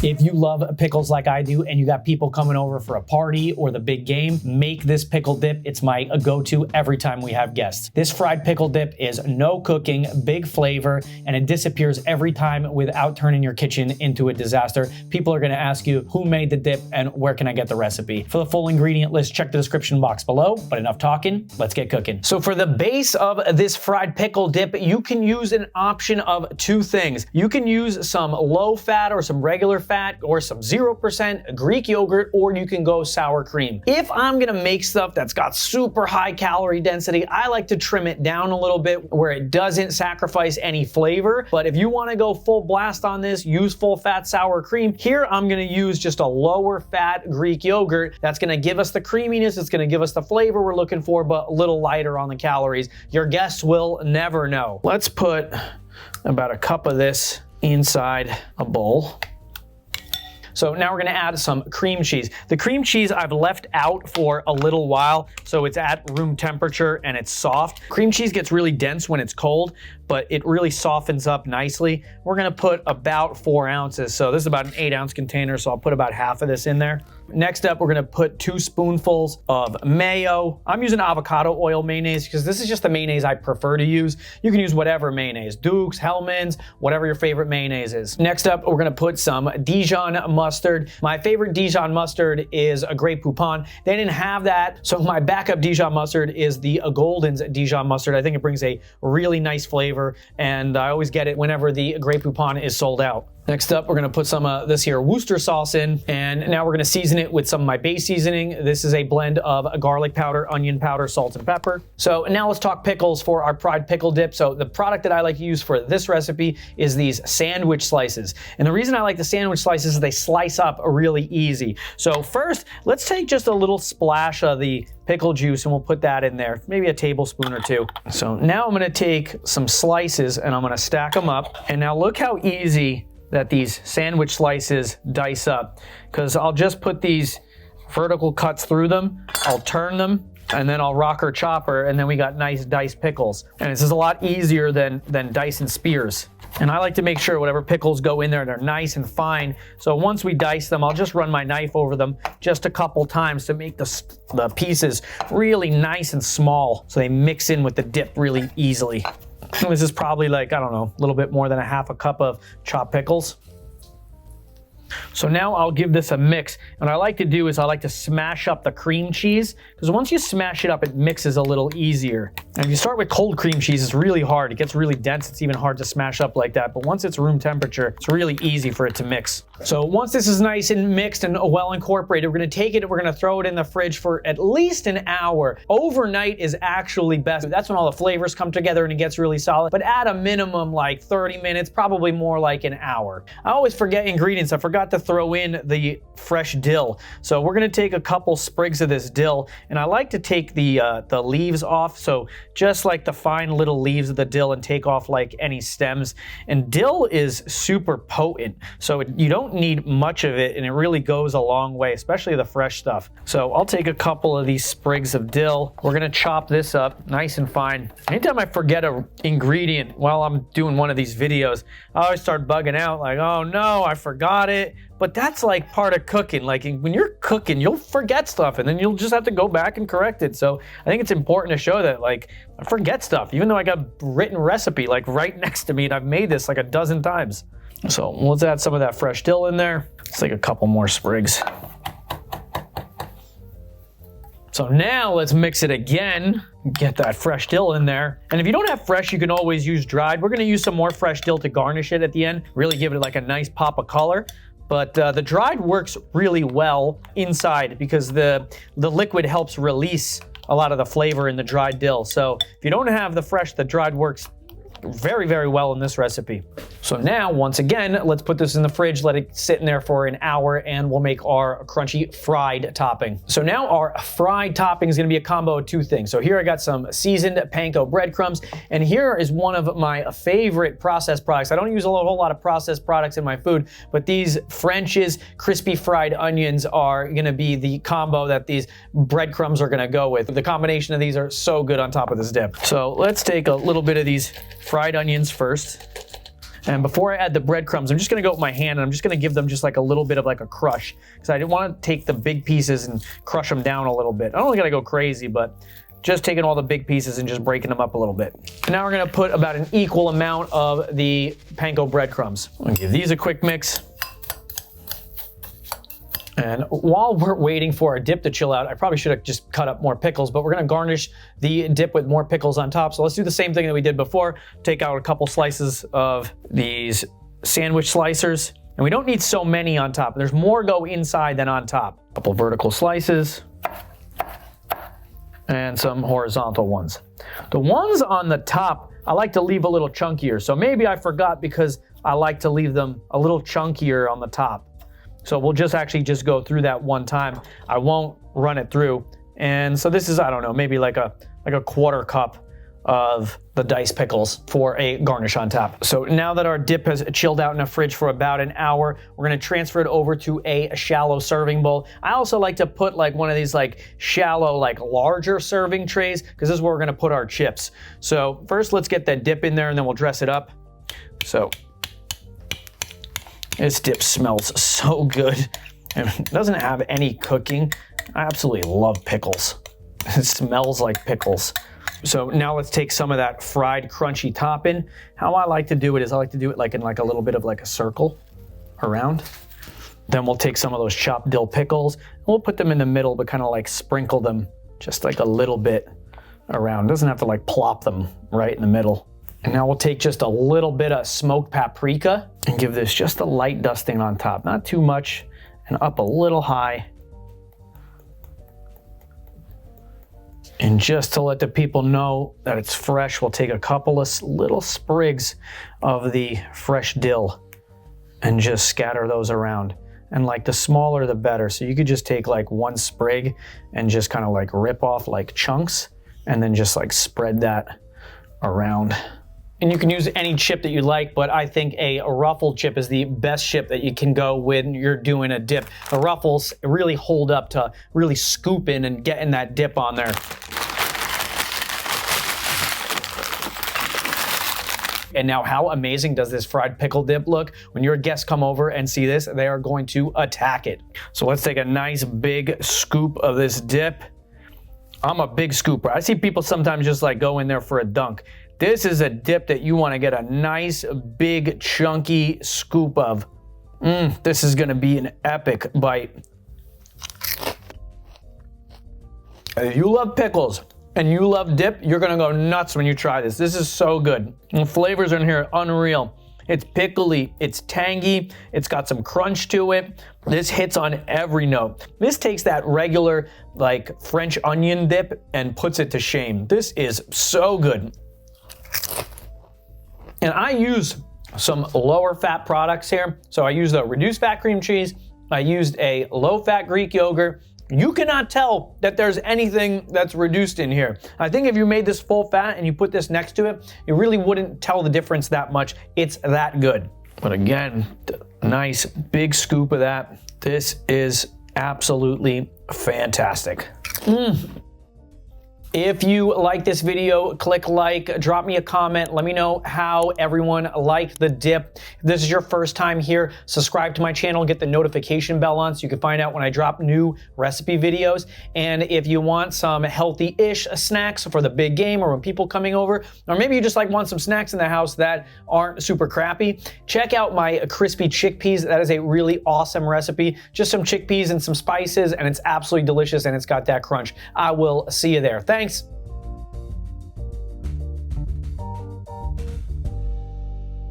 If you love pickles like I do and you got people coming over for a party or the big game, make this pickle dip. It's my go-to every time we have guests. This fried pickle dip is no cooking, big flavor, and it disappears every time without turning your kitchen into a disaster. People are gonna ask you who made the dip and where can I get the recipe. For the full ingredient list, check the description box below, but enough talking, let's get cooking. So for the base of this fried pickle dip, you can use an option of two things. You can use some low fat or some regular fat or some 0% Greek yogurt, or you can go sour cream. If I'm gonna make stuff that's got super high calorie density, I like to trim it down a little bit where it doesn't sacrifice any flavor. But if you wanna go full blast on this, use full fat sour cream. Here, I'm gonna use just a lower fat Greek yogurt that's gonna give us the creaminess, it's gonna give us the flavor we're looking for, but a little lighter on the calories. Your guests will never know. Let's put about a cup of this inside a bowl. So now we're gonna add some cream cheese. The cream cheese I've left out for a little while, so it's at room temperature and it's soft. Cream cheese gets really dense when it's cold, but it really softens up nicely. We're gonna put about 4 ounces. So this is about an 8-ounce container, so I'll put about half of this in there. Next up, we're gonna put 2 spoonfuls of mayo. I'm using avocado oil mayonnaise because this is just the mayonnaise I prefer to use. You can use whatever mayonnaise, Duke's, Hellmann's, whatever your favorite mayonnaise is. Next up, we're gonna put some Dijon mustard. My favorite Dijon mustard is a Grey Poupon. They didn't have that, so my backup Dijon mustard is the Golden's Dijon mustard. I think it brings a really nice flavor, and I always get it whenever the Grey Poupon is sold out. Next up, we're gonna put some of this here Worcester sauce in, and now we're gonna season it with some of my base seasoning. This is a blend of garlic powder, onion powder, salt, and pepper. So now let's talk pickles for our fried pickle dip. So the product that I like to use for this recipe is these sandwich slices. And the reason I like the sandwich slices is they slice up really easy. So first, let's take just a little splash of the pickle juice and we'll put that in there, maybe a tablespoon or 2. So now I'm gonna take some slices and I'm gonna stack them up. And now look how easy that these sandwich slices dice up, because I'll just put these vertical cuts through them, I'll turn them, and then I'll rocker chopper, and then we got nice diced pickles. And this is a lot easier than dicing spears. And I like to make sure whatever pickles go in there, they're nice and fine. So once we dice them, I'll just run my knife over them just a couple times to make the pieces really nice and small so they mix in with the dip really easily. This is probably like, I don't know, a little bit more than a half a cup of chopped pickles. So now I'll give this a mix. And what I like to do is I like to smash up the cream cheese, because once you smash it up, it mixes a little easier. And if you start with cold cream cheese, it's really hard. It gets really dense. It's even hard to smash up like that. But once it's room temperature, it's really easy for it to mix. So once this is nice and mixed and well incorporated, we're gonna take it and we're gonna throw it in the fridge for at least an hour. Overnight is actually best. That's when all the flavors come together and it gets really solid. But at a minimum, like 30 minutes, probably more like an hour. I always forget ingredients. I forgot to throw in the fresh dill. So we're gonna take a couple sprigs of this dill, and I like to take the leaves off. So just like the fine little leaves of the dill, and take off like any stems. And dill is super potent, so you don't need much of it, and it really goes a long way, especially the fresh stuff. So I'll take a couple of these sprigs of dill. We're gonna chop this up nice and fine. Anytime I forget an ingredient while I'm doing one of these videos, I always start bugging out like, oh no, I forgot it. But that's like part of cooking. Like when you're cooking, you'll forget stuff and then you'll just have to go back and correct it. So I think it's important to show that like I forget stuff, even though I got a written recipe like right next to me and I've made this like a dozen times. So let's add some of that fresh dill in there. Let's take a couple more sprigs. So now let's mix it again, get that fresh dill in there. And if you don't have fresh, you can always use dried. We're gonna use some more fresh dill to garnish it at the end, really give it like a nice pop of color. But the dried works really well inside because the liquid helps release a lot of the flavor in the dried dill. So if you don't have the fresh, the dried works very, very well in this recipe. So now, once again, let's put this in the fridge, let it sit in there for an hour, and we'll make our crunchy fried topping. So now our fried topping is gonna be a combo of 2 things. So here I got some seasoned panko breadcrumbs, and here is one of my favorite processed products. I don't use a whole lot of processed products in my food, but these French's crispy fried onions are gonna be the combo that these breadcrumbs are gonna go with. The combination of these are so good on top of this dip. So let's take a little bit of these fried onions first. And before I add the breadcrumbs, I'm just gonna go with my hand and I'm just gonna give them just like a little bit of like a crush, because I didn't want to take the big pieces and crush them down a little bit. I don't gotta go crazy, but just taking all the big pieces and just breaking them up a little bit. And now we're gonna put about an equal amount of the panko breadcrumbs. I'm gonna give these a quick mix. And while we're waiting for our dip to chill out, I probably should have just cut up more pickles, but we're gonna garnish the dip with more pickles on top. So let's do the same thing that we did before. Take out a couple slices of these sandwich slicers. And we don't need so many on top. There's more go inside than on top. A couple vertical slices and some horizontal ones. The ones on the top, I like to leave a little chunkier. So maybe I forgot because I like to leave them a little chunkier on the top. So we'll just actually just go through that one time. I won't run it through. And so this is, I don't know, maybe like a quarter cup of the diced pickles for a garnish on top. So now that our dip has chilled out in the fridge for about an hour, we're gonna transfer it over to a shallow serving bowl. I also like to put like one of these like shallow, like larger serving trays, because this is where we're gonna put our chips. So first let's get that dip in there and then we'll dress it up. So this dip smells so good. It doesn't have any cooking. I absolutely love pickles. It smells like pickles. So now let's take some of that fried crunchy topping. How I like to do it is I like to do it like in like a little bit of like a circle around. Then we'll take some of those chopped dill pickles and we'll put them in the middle, but kind of like sprinkle them just like a little bit around. Doesn't have to like plop them right in the middle. And now we'll take just a little bit of smoked paprika and give this just a light dusting on top. Not too much, and up a little high. And just to let the people know that it's fresh, we'll take a couple of little sprigs of the fresh dill and just scatter those around. And like the smaller the better. So you could just take like one sprig and just kind of like rip off like chunks and then just like spread that around. And you can use any chip that you like, but I think a ruffled chip is the best chip that you can go when you're doing a dip. The ruffles really hold up to really scooping and getting that dip on there. And now how amazing does this fried pickle dip look? When your guests come over and see this, they are going to attack it. So let's take a nice big scoop of this dip. I'm a big scooper. I see people sometimes just like go in there for a dunk. This is a dip that you want to get a nice, big, chunky scoop of. This is going to be an epic bite. If you love pickles and you love dip, you're going to go nuts when you try this. This is so good. The flavors in here are unreal. It's pickly, it's tangy, it's got some crunch to it. This hits on every note. This takes that regular like French onion dip and puts it to shame. This is so good. And I use some lower fat products here. So I used a reduced fat cream cheese. I used a low fat Greek yogurt. You cannot tell that there's anything that's reduced in here. I think if you made this full fat and you put this next to it, you really wouldn't tell the difference that much. It's that good. But again, nice big scoop of that. This is absolutely fantastic. If you like this video, click like, drop me a comment, let me know how everyone liked the dip. If this is your first time here, subscribe to my channel, get the notification bell on so you can find out when I drop new recipe videos. And if you want some healthy-ish snacks for the big game or when people coming over, or maybe you just like want some snacks in the house that aren't super crappy, check out my crispy chickpeas. That is a really awesome recipe. Just some chickpeas and some spices, and it's absolutely delicious and it's got that crunch. I will see you there. Thanks.